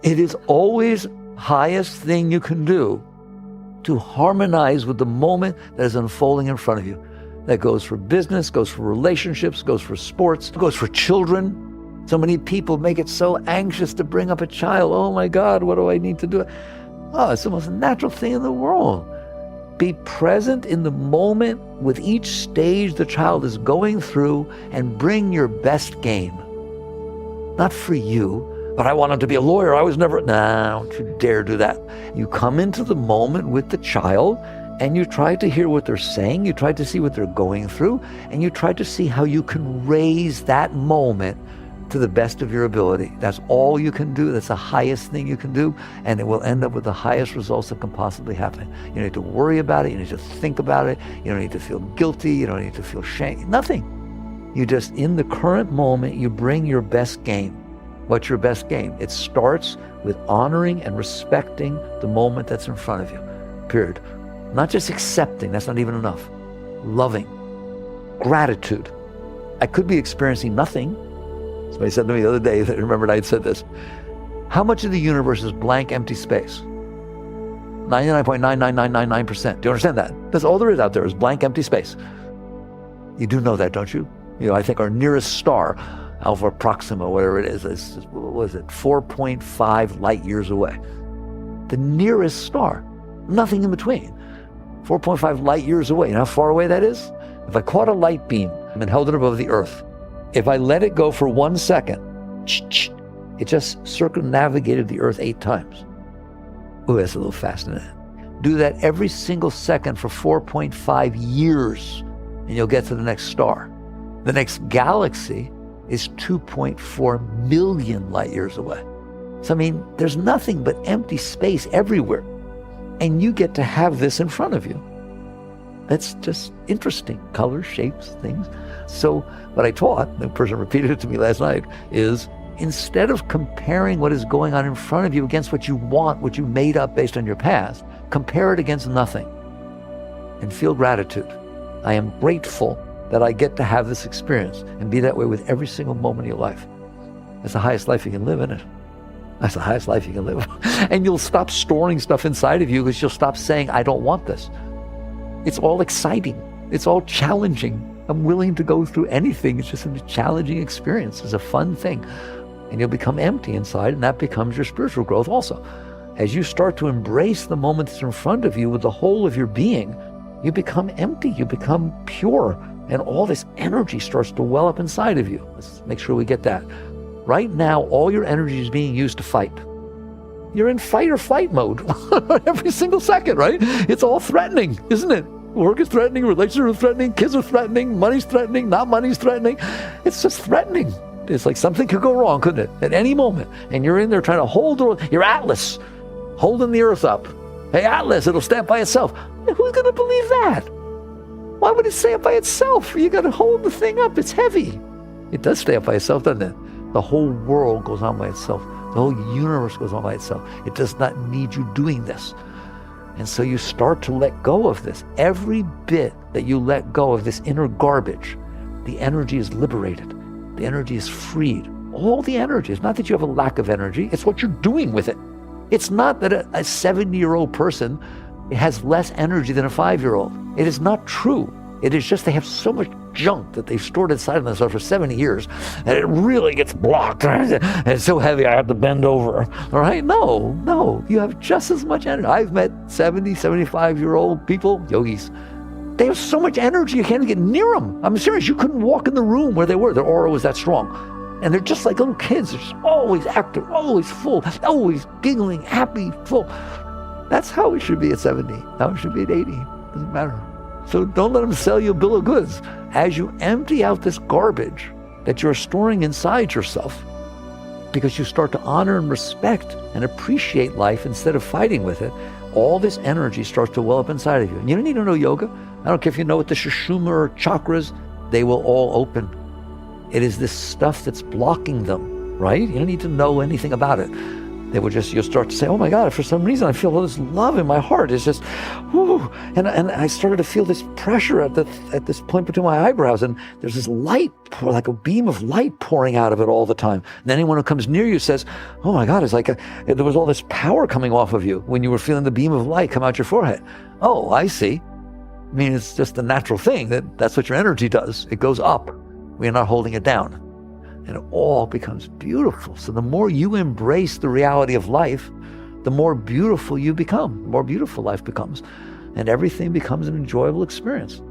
It is always highest thing you can do to harmonize with the moment that is unfolding in front of you. That goes for business, goes for relationships, goes for sports, goes for children. So many people make it so anxious to bring up a child. Oh my God, what do I need to do? Oh, it's the most natural thing in the world. Be present in the moment with each stage the child is going through and bring your best game. Not for you, but I wanted to be a lawyer. I was never, no, don't you dare do that. You come into the moment with the child and you try to hear what they're saying. You try to see what they're going through, and you try to see how you can raise that moment to the best of your ability. That's all you can do. That's the highest thing you can do, and it will end up with the highest results that can possibly happen. You don't need to worry about it. You need to think about it. You don't need to feel guilty. You don't need to feel shame. Nothing. You just, in the current moment, you bring your best game. What's your best game? It starts with honoring and respecting the moment that's in front of you, period. Not just accepting, that's not even enough. Loving, gratitude. I could be experiencing nothing. Somebody said to me the other day, I remembered I had said this. How much of the universe is blank, empty space? 99.99999%. Do you understand that? That's all there is out there, is blank, empty space. You do know that, don't you? You know, I think our nearest star, Alpha Proxima, whatever it is, what was it, 4.5 light years away. The nearest star, nothing in between. 4.5 light years away. You know how far away that is? If I caught a light beam and held it above the earth, if I let it go for 1 second, it just circumnavigated the earth 8 times. Ooh, that's a little fascinating. Do that every single second for 4.5 years, and you'll get to the next star. The next galaxy is 2.4 million light years away. So, I mean, there's nothing but empty space everywhere. And you get to have this in front of you. That's just interesting. Colors, shapes, things. So what I taught, the person repeated it to me last night, is instead of comparing what is going on in front of you against what you want, what you made up based on your past, compare it against nothing and feel gratitude. I am grateful that I get to have this experience, and be that way with every single moment of your life. That's the highest life you can live, isn't it? That's the highest life you can live. And you'll stop storing stuff inside of you because you'll stop saying, I don't want this. It's all exciting. It's all challenging. I'm willing to go through anything. It's just a challenging experience. It's a fun thing. And you'll become empty inside, and that becomes your spiritual growth also. As you start to embrace the moment that's in front of you with the whole of your being, you become empty. You become pure. And all this energy starts to well up inside of you. Let's make sure we get that. Right now, all your energy is being used to fight. You're in fight or flight mode every single second, right? It's all threatening, isn't it? Work is threatening, relationships are threatening, kids are threatening, money's threatening, not money's threatening. It's just threatening. It's like something could go wrong, couldn't it? At any moment. And you're in there trying to hold your Atlas, holding the earth up. Hey, Atlas, it'll stand by itself. Who's going to believe that? Why would it stay up by itself? You got to hold the thing up. It's heavy. It does stay up by itself, doesn't it? The whole world goes on by itself. The whole universe goes on by itself. It does not need you doing this. And so you start to let go of this. Every bit that you let go of this inner garbage, the energy is liberated. The energy is freed. All the energy. It's not that you have a lack of energy. It's what you're doing with it. It's not that a 70-year-old person has less energy than a 5-year-old. It is not true. It is just they have so much junk that they've stored inside of themselves for 70 years that it really gets blocked. And it's so heavy I have to bend over. All right? No. You have just as much energy. I've met 70, 75-year-old people, yogis. They have so much energy you can't even get near them. I'm serious. You couldn't walk in the room where they were. Their aura was that strong. And they're just like little kids. They're just always active, always full, always giggling, happy, full. That's how it should be at 70. How it should be at 80. Doesn't matter. So don't let them sell you a bill of goods. As you empty out this garbage that you're storing inside yourself, because you start to honor and respect and appreciate life instead of fighting with it, all this energy starts to well up inside of you. And you don't need to know yoga. I don't care if you know what the Sushumna or chakras, they will all open. It is this stuff that's blocking them, right? You don't need to know anything about it. you'll start to say, oh my God, for some reason I feel all this love in my heart. It's just, whoo. And I started to feel this pressure at this point between my eyebrows, and there's this light, like a beam of light pouring out of it all the time. And anyone who comes near you says, oh my God, it's like there was all this power coming off of you when you were feeling the beam of light come out your forehead. Oh, I see. I mean, it's just a natural thing that's what your energy does. It goes up. We're not holding it down. And it all becomes beautiful. So the more you embrace the reality of life, the more beautiful you become, the more beautiful life becomes. And everything becomes an enjoyable experience.